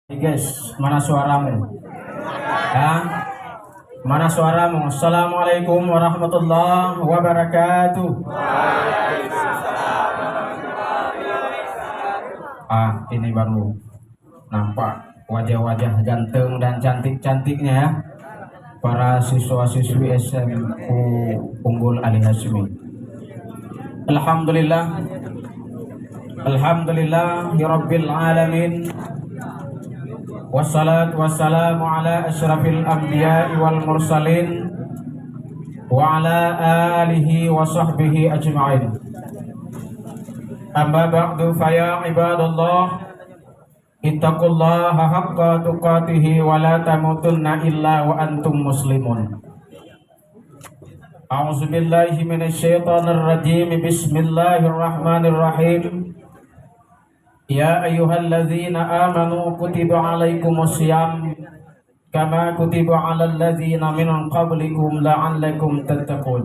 Guys, mana suaramu? Ya, mana suaramu? Assalamualaikum warahmatullahi wabarakatuh. Ini baru nampak wajah-wajah ganteng dan cantik-cantiknya ya, para siswa-siswi SMU Unggul Ali Hasmi. Alhamdulillah, alhamdulillahirabbil alamin. Wassalatu wassalamu ala asyrafil anbiya'i wal mursalin wa ala alihi wa sahbihi ajma'in. Amma ba'du fa ya ibadallah, ittaqullaha haqqa tuqatihi wa la tamutunna illa wa antum muslimun. A'udzu billahi minasyaitonir rajim. Bismillahirrahmanirrahim. Ya ayyuhalladzina amanu kutiba alaikumusiyam kama kutiba alal ladzina min qablikum la'allakum tattaqun.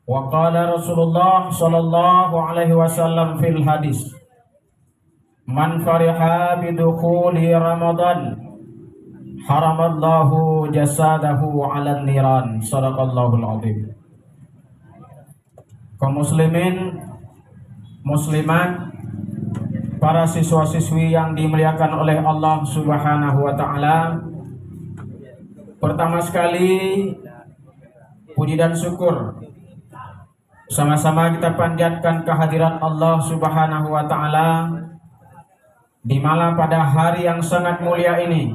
Wa qala Rasulullah sallallahu alaihi wasallam fil hadis, man fariha bidukhuli Ramadan haramallahu jasadahu 'alan niran. Shadaqallahul azim. Kaum muslimin muslimat, para siswa-siswi yang dimuliakan oleh Allah Subhanahu wa taala. Pertama sekali, puji dan syukur sama-sama kita panjatkan kehadirat Allah Subhanahu wa taala di mana pada hari yang sangat mulia ini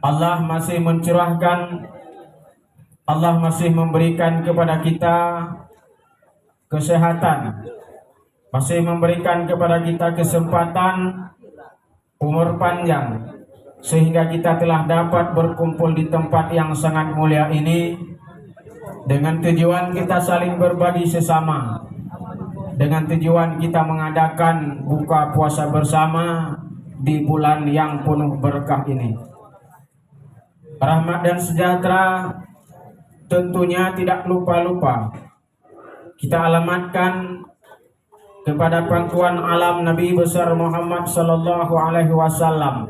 Allah masih mencurahkan, Allah masih memberikan kepada kita kesehatan, masih memberikan kepada kita kesempatan umur panjang, sehingga kita telah dapat berkumpul di tempat yang sangat mulia ini dengan tujuan kita saling berbagi sesama, dengan tujuan kita mengadakan buka puasa bersama di bulan yang penuh berkah ini. Rahmat dan sejahtera tentunya tidak lupa-lupa kita alamatkan kepada pangkuan alam Nabi besar Muhammad sallallahu alaihi wasallam,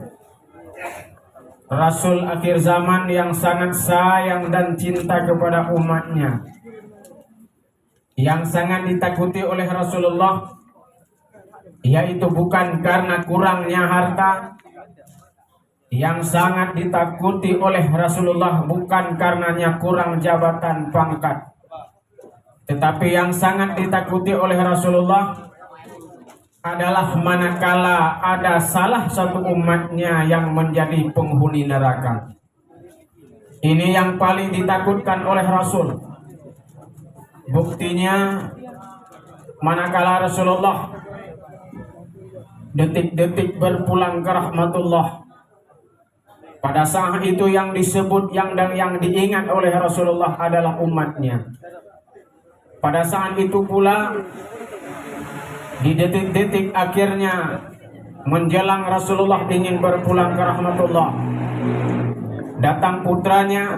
Rasul akhir zaman yang sangat sayang dan cinta kepada umatnya, yang sangat ditakuti oleh Rasulullah, yaitu bukan karena kurangnya harta. Yang sangat ditakuti oleh Rasulullah bukan karenanya kurang jabatan pangkat, tetapi yang sangat ditakuti oleh Rasulullah adalah manakala ada salah satu umatnya yang menjadi penghuni neraka. Ini yang paling ditakutkan oleh Rasul. Buktinya, manakala Rasulullah detik-detik berpulang ke rahmatullah, pada saat itu yang disebut yang diingat oleh Rasulullah adalah umatnya. Pada saat itu pula, di detik-detik akhirnya menjelang Rasulullah ingin berpulang ke rahmatullah, datang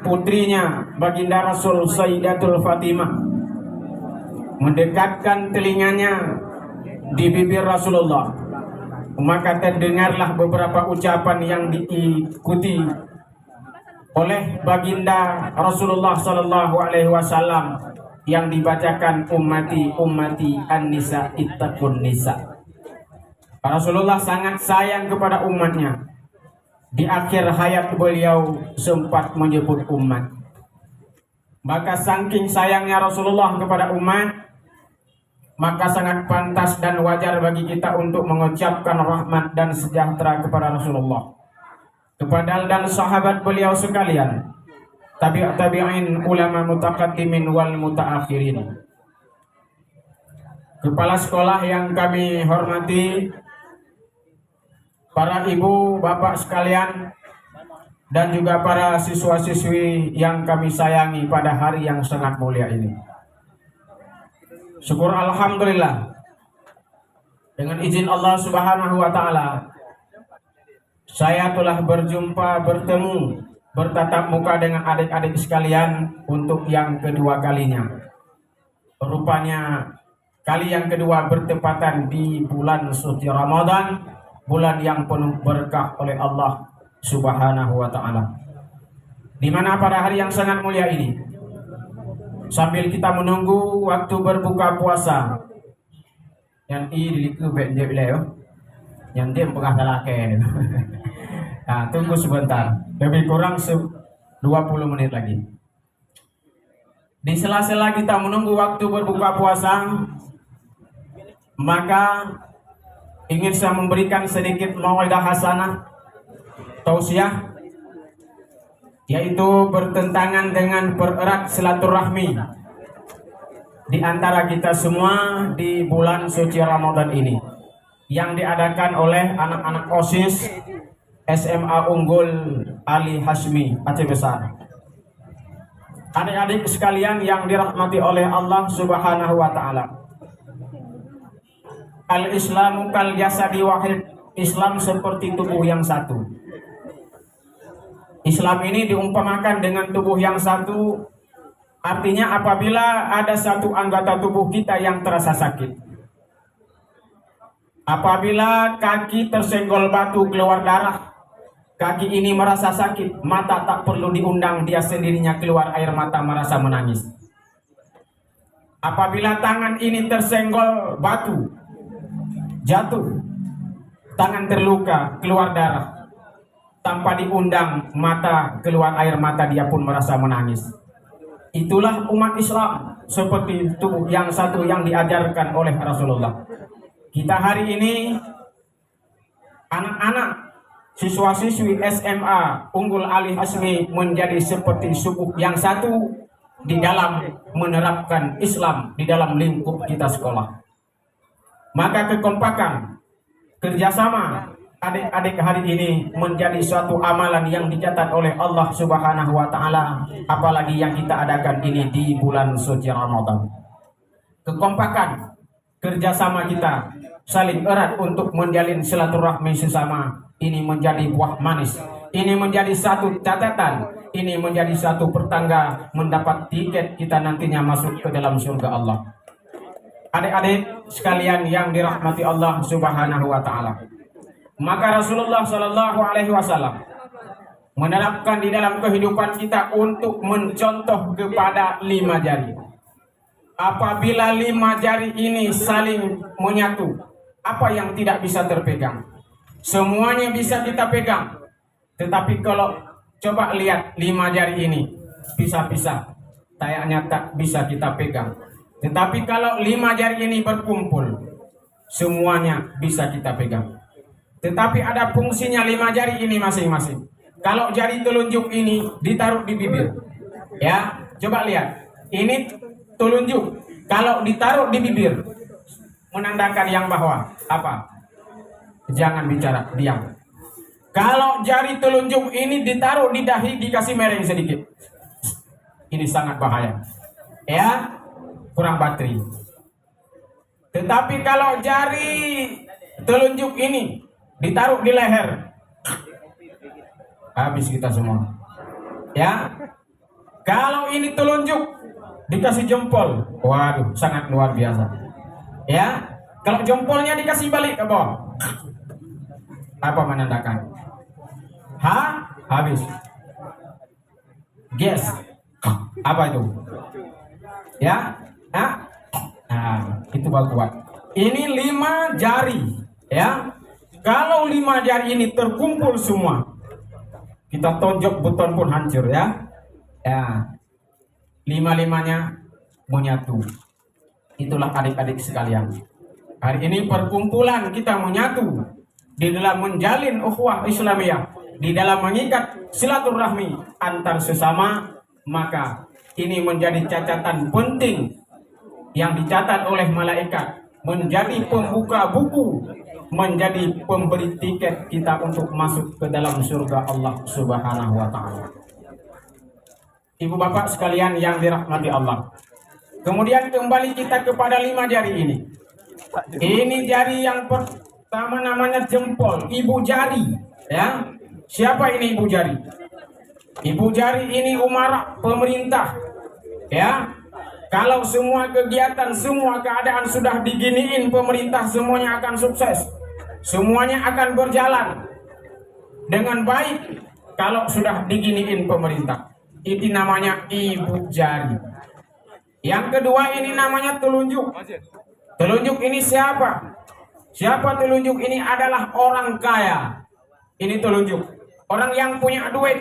putrinya baginda Rasul Sayyidatul Fatimah, mendekatkan telinganya di bibir Rasulullah. Maka terdengarlah beberapa ucapan yang diikuti oleh baginda Rasulullah sallallahu alaihi wasallam yang dibacakan, ummati ummati an-nisa ittaqun nisa. Rasulullah sangat sayang kepada umatnya. Di akhir hayat beliau sempat menyebut umat. Maka saking sayangnya Rasulullah kepada umat, maka sangat pantas dan wajar bagi kita untuk mengucapkan rahmat dan sejahtera kepada Rasulullah, kepada dan sahabat beliau sekalian, tabi'in, ulama mutaqaddimin wal mutaakhirin. Kepala sekolah yang kami hormati, para ibu, bapak sekalian, dan juga para siswa-siswi yang kami sayangi pada hari yang sangat mulia ini. Syukur alhamdulillah, dengan izin Allah Subhanahu wa taala, saya telah bertemu, bertatap muka dengan adik-adik sekalian untuk yang kedua kalinya. Rupanya kali yang kedua bertepatan di bulan suci Ramadan, bulan yang penuh berkah oleh Allah Subhanahu wa taala. Di mana pada hari yang sangat mulia ini, sambil kita menunggu waktu berbuka puasa, yang ini dikubek dia bilang, yang dia pengah talake. Nah, tunggu sebentar, lebih kurang 20 menit lagi. Di sela-sela kita menunggu waktu berbuka puasa, maka ingin saya memberikan sedikit mau'idah hasanah, tausiah, yaitu bertentangan dengan pererat silaturahmi di antara kita semua di bulan suci Ramadan ini, yang diadakan oleh anak-anak OSIS SMA Unggul Ali Hasmi Aceh Besar. Adik-adik sekalian yang dirahmati oleh Allah Subhanahu wa taala. Al-Islamu kal jasadi wahid. Islam seperti tubuh yang satu. Islam ini diumpamakan dengan tubuh yang satu. Artinya apabila ada satu anggota tubuh kita yang terasa sakit, apabila kaki tersenggol batu keluar darah, kaki ini merasa sakit, mata tak perlu diundang, dia sendirinya keluar air mata merasa menangis. Apabila tangan ini tersenggol batu, jatuh, tangan terluka, keluar darah, tanpa diundang, mata keluar air mata, dia pun merasa menangis. Itulah umat Islam, seperti tubuh yang satu yang diajarkan oleh Rasulullah. Kita hari ini, anak-anak siswa-siswi SMA Unggul Ali Hasmi menjadi seperti subuh yang satu di dalam menerapkan Islam di dalam lingkup kita sekolah. Maka kekompakan, kerjasama adik-adik hari ini menjadi suatu amalan yang dicatat oleh Allah Subhanahu wa taala, apalagi yang kita adakan ini di bulan suci Ramadan. Kekompakan, kerjasama kita saling erat untuk menjalin silaturahmi sesama, ini menjadi buah manis, ini menjadi satu catatan, ini menjadi satu pertanda mendapat tiket kita nantinya masuk ke dalam surga Allah. Adik-adik sekalian yang dirahmati Allah Subhanahu wa taala, maka Rasulullah Shallallahu alaihi wasallam menerapkan di dalam kehidupan kita untuk mencontoh kepada 5 jari. Apabila 5 jari ini saling menyatu, apa yang tidak bisa terpegang? Semuanya bisa kita pegang. Tetapi kalau coba lihat 5 jari ini pisah-pisah, kayaknya tak bisa kita pegang. Tetapi kalau 5 jari ini berkumpul, semuanya bisa kita pegang. Tetapi ada fungsinya 5 jari ini masing-masing. Kalau jari telunjuk ini ditaruh di bibir, ya, coba lihat. Ini telunjuk, kalau ditaruh di bibir, menandakan yang bawah apa? Jangan bicara, diam. Kalau jari telunjuk ini ditaruh di dahi, dikasih mereng sedikit, ini sangat bahaya, ya, kurang bateri. Tetapi kalau jari telunjuk ini ditaruh di leher, habis kita semua, ya. Kalau ini telunjuk dikasih jempol, waduh, sangat luar biasa, ya. Kalau jempolnya dikasih balik ke bawah, apa menandakan? Habis. Guess. Apa itu? Ya? Itu baru kuat. Ini 5 jari, ya. Kalau 5 jari ini terkumpul semua, kita tonjok beton pun hancur, ya. Ya. 5-5-nya menyatu. Itulah adik-adik sekalian. Hari ini perkumpulan kita menyatu di dalam menjalin ukhuwah Islamiyah, di dalam mengikat silaturahmi antar sesama, maka ini menjadi catatan penting yang dicatat oleh malaikat, menjadi pembuka buku, menjadi pemberi tiket kita untuk masuk ke dalam surga Allah Subhanahu wa taala. Ibu bapak sekalian yang dirahmati Allah. Kemudian kembali kita kepada 5 jari ini. Ini jari yang pertama namanya jempol, ibu jari, ya. Siapa ini ibu jari? Ibu jari ini umarah pemerintah, ya. Kalau semua kegiatan, semua keadaan sudah diginiin, pemerintah semuanya akan sukses. semuanya akan berjalan dengan baik kalau sudah diginiin pemerintah. Itu namanya ibu jari. Yang kedua ini namanya telunjuk. Telunjuk ini siapa? Siapa telunjuk ini? Adalah orang kaya. Ini telunjuk. Orang yang punya duit.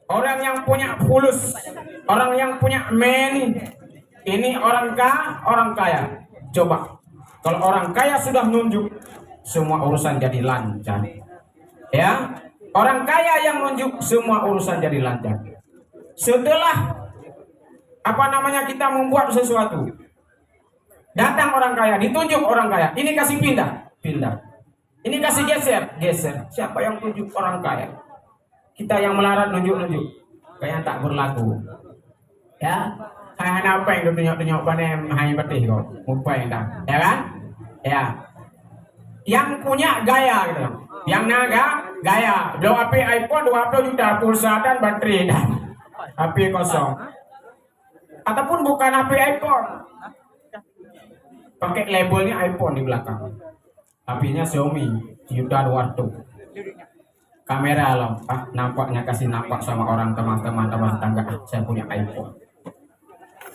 Orang yang punya fulus. Orang yang punya money. Ini orang kaya. Coba. Kalau orang kaya sudah nunjuk, semua urusan jadi lancar. Ya. Orang kaya yang nunjuk, semua urusan jadi lancar. Setelah kita membuat sesuatu, datang orang kaya, ditunjuk orang kaya, ini kasih pindah. Ini kasih geser. Siapa yang tunjuk? Orang kaya. Kita yang melarat nunjuk, kayak tak berlaku. Ya, hanya apa yang tunjuk panem hanya betih kok, apa yang dah, ya kan? Ya, yang punya gaya gitu, yang naga gaya, belum HP iPhone 20 juta, pulsa dan baterai dah, HP kosong. Ataupun bukan HP iPhone, pakai labelnya iPhone di belakang. HP-nya Xiaomi juta 200. Kamera loh, nampaknya kasih nampak sama orang teman-teman tangga, saya punya iPhone.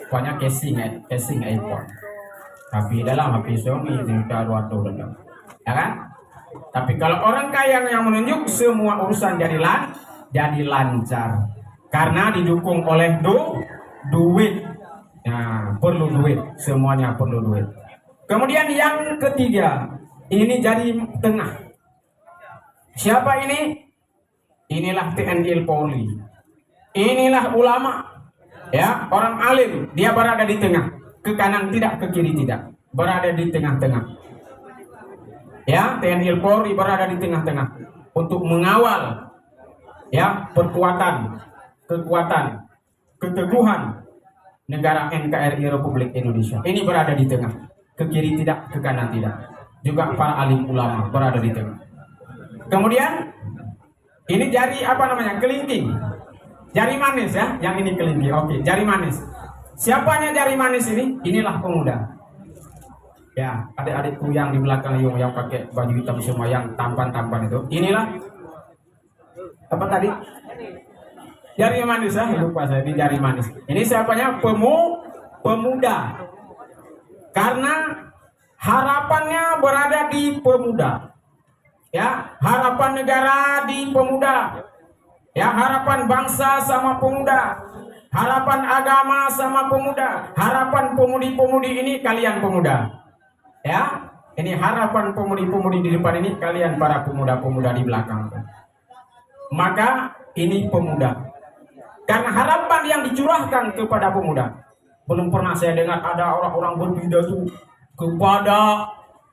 Pokoknya casing iPhone. Tapi dalam HP Xiaomi juta 200 dalam. Ya kan? Tapi kalau orang kaya yang menunjuk, semua urusan jadi lancar. Karena didukung oleh duit. Nah, perlu duit, semuanya perlu duit. Kemudian yang ketiga, ini jadi tengah. Siapa ini? Inilah TNI Polri. Inilah ulama. Ya, orang alim, dia berada di tengah. Ke kanan tidak, ke kiri tidak. Berada di tengah-tengah. Ya, TNI Polri berada di tengah-tengah untuk mengawal ya kekuatan, keteguhan negara NKRI Republik Indonesia. Ini berada di tengah. Ke kiri tidak, ke kanan tidak. Juga para alim ulama berada di tengah. Kemudian ini jari kelingking. Jari manis ya, yang ini kelingking. Oke, jari manis. Siapanya jari manis ini? Inilah pemuda. Ya, adik-adikku yang di belakang yang pakai baju hitam semua, yang tampan-tampan itu. Inilah apa tadi? Jari manis ya, lupa saya, di jari manis. Ini siapanya? Pemuda. Karena harapannya berada di pemuda. Ya, harapan negara di pemuda. Ya, harapan bangsa sama pemuda. Harapan agama sama pemuda. Harapan pemudi-pemudi ini kalian pemuda. Ya, ini harapan pemudi-pemudi di depan ini kalian para pemuda-pemuda di belakang. Maka ini pemuda. Karena harapan yang dicurahkan kepada pemuda, belum pernah saya dengar ada orang-orang berpidato kepada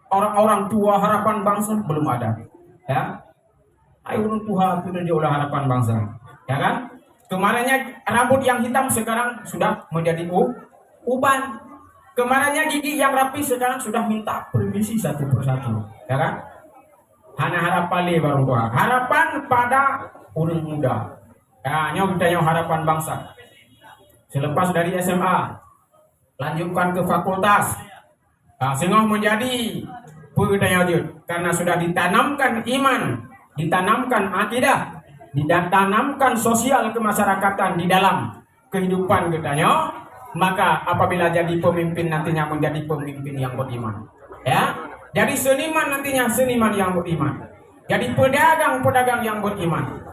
orang-orang tua harapan bangsa, belum ada. Ya, ayo Tuhan kita juga harapan bangsa, ya kan? Kemarinnya rambut yang hitam sekarang sudah menjadi uban. Kemarinnya gigi yang rapi sekarang sudah minta permisi satu persatu, ya kan? Hanya harapan baru Tuhan. Harapan pada orang muda. Ya, kita harapan bangsa. Selepas dari SMA, lanjutkan ke fakultas. Nah, sehingga menjadi penghujud karena sudah ditanamkan iman, ditanamkan akidah, ditanamkan sosial kemasyarakatan di dalam kehidupan kitanya. Maka apabila jadi pemimpin nantinya menjadi pemimpin yang beriman. Ya, jadi seniman nantinya seniman yang beriman. Jadi pedagang yang beriman.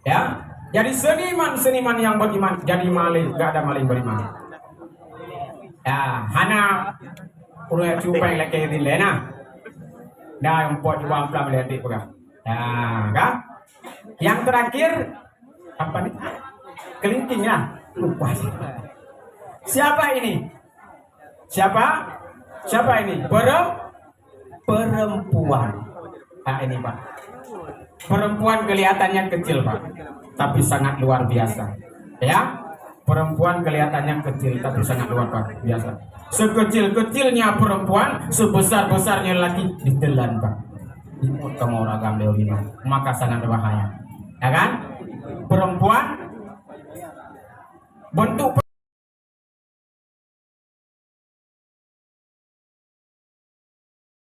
Ya. Jadi seniman yang beriman, jadi maling, gak ada maling beriman. Ya, hana udah cupai lagi di lena. Dah empot uang pelan melihat pegah. Ya, kan? Yang terakhir apa nih? Kelingking ya, lupa sih. Siapa ini? Siapa ini? Perempuan. Nah, ini Pak. Perempuan kelihatannya kecil Pak, tapi sangat luar biasa. Ya, perempuan kelihatannya kecil tapi sangat luar biasa. Sekecil-kecilnya perempuan, sebesar-besarnya lagi ditelan Pak. Ikut kamu ragam dewi, maka sangat berbahaya. Ya kan? Perempuan bentuk